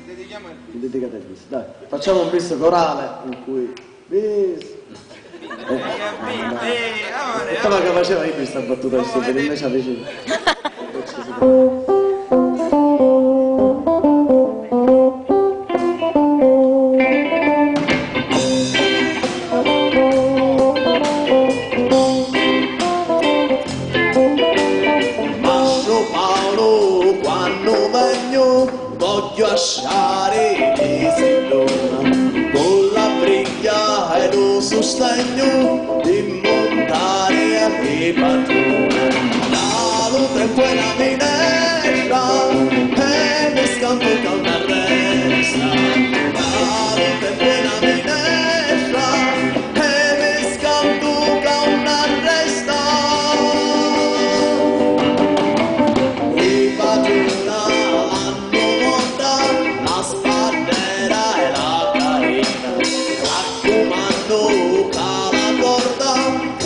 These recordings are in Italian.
dedichiamo il bis. Dedicate il bis, dai. Facciamo un bis corale in cui... Bis. Stava che faceva io questa battuta di stupida, invece avvicino. Lasciare l'esilona con la briglia e lo sostegno di montare a te padrona. Dallo tempo è la minestra e mi scampo con la resta. Dallo tempo è la minestra e mi scampo con la resta. E padrona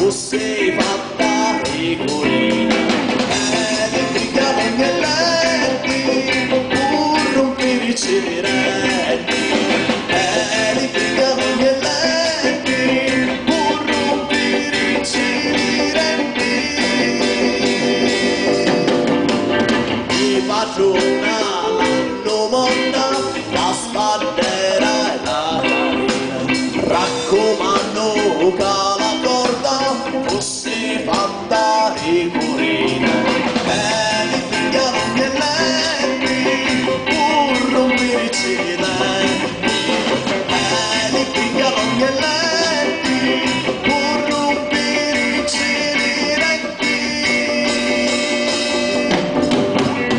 sei fatta rigorina e le brigate agnelletti pur rompere i ciretti e le brigate agnelletti pur rompere i ciretti e padrona l'hanno monta la spandera e la carina raccomando fosse fatta rigorina e li pigliano gli eletti pur rompere i ciretti e li pigliano gli eletti pur rompere i ciretti.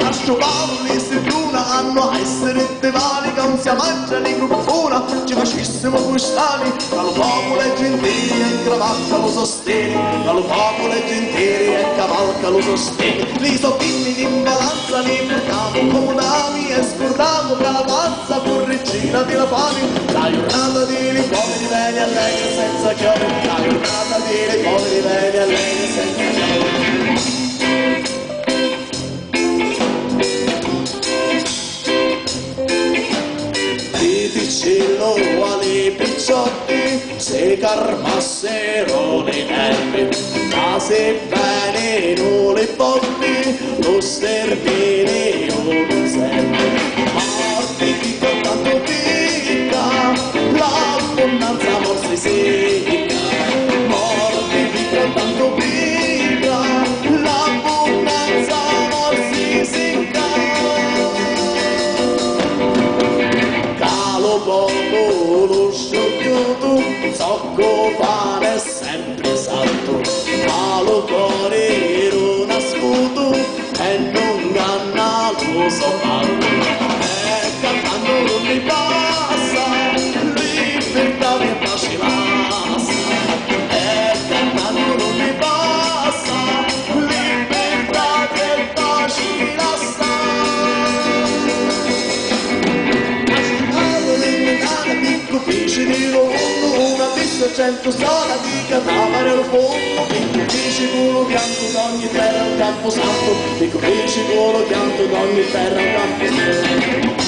A sciopare se luna hanno a essere devali che non si mangia di gruppona ci facessimo gustare dallo popolo e gentili e cravatta lo sostiene dallo popolo e gentili e cavalca lo sostiene li sottini in balanza li portiamo comodami e scordiamo che la pazza pur regina di la fame la giornata di poveri beni allegri senza chiave la giornata di poveri beni allegri senza chiave. Dicello alle picciotti se carmassero le nerve ma se bene non le botti lo sterminio non serve morti di tanto picca l'abbondanza morsi secca morti di tanto picca l'abbondanza morsi secca. Poco lo sciocchiuto, zocco pane sempre salto, ma lo cuore era nascuto e non ganna lo so fatto. E cantando non mi passa, libertà mi pace lassa. E cantando non mi passa, libertà mi pace lassa. Fece di rondo una pista 100 sola di cadavere al fondo picco fece culo pianto d'ogni terra un campo santo picco fece culo pianto d'ogni terra un campo santo.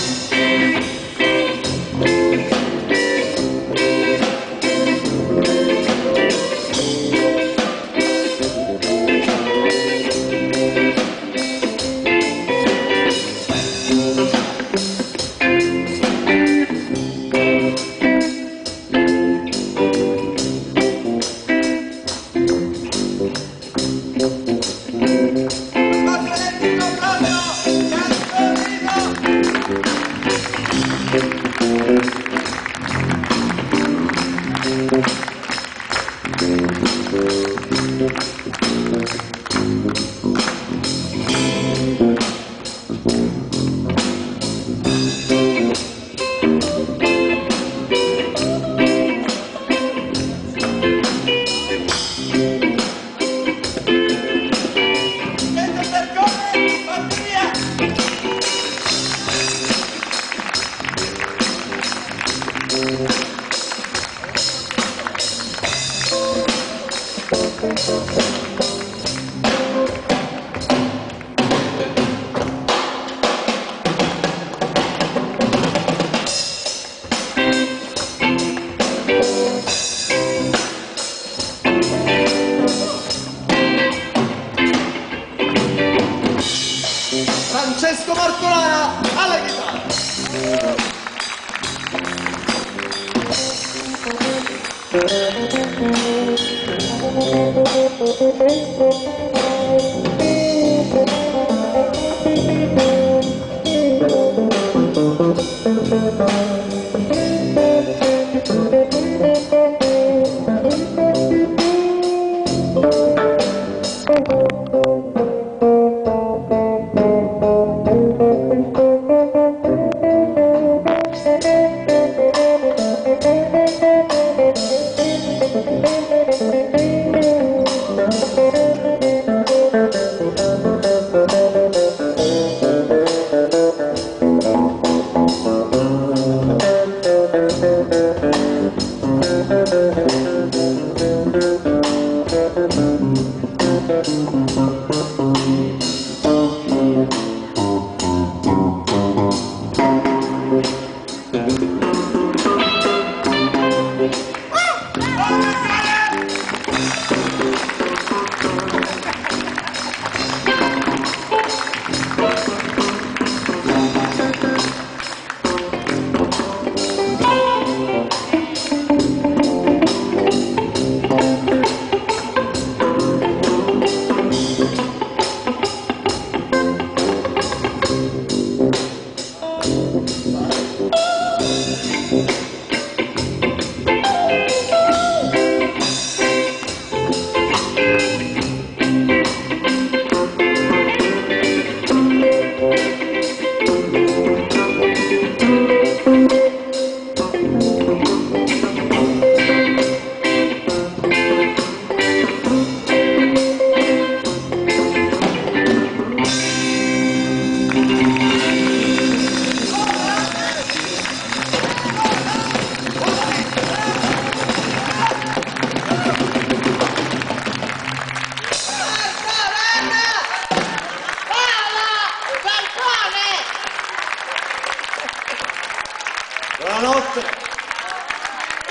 Buonanotte.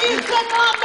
Il suo nome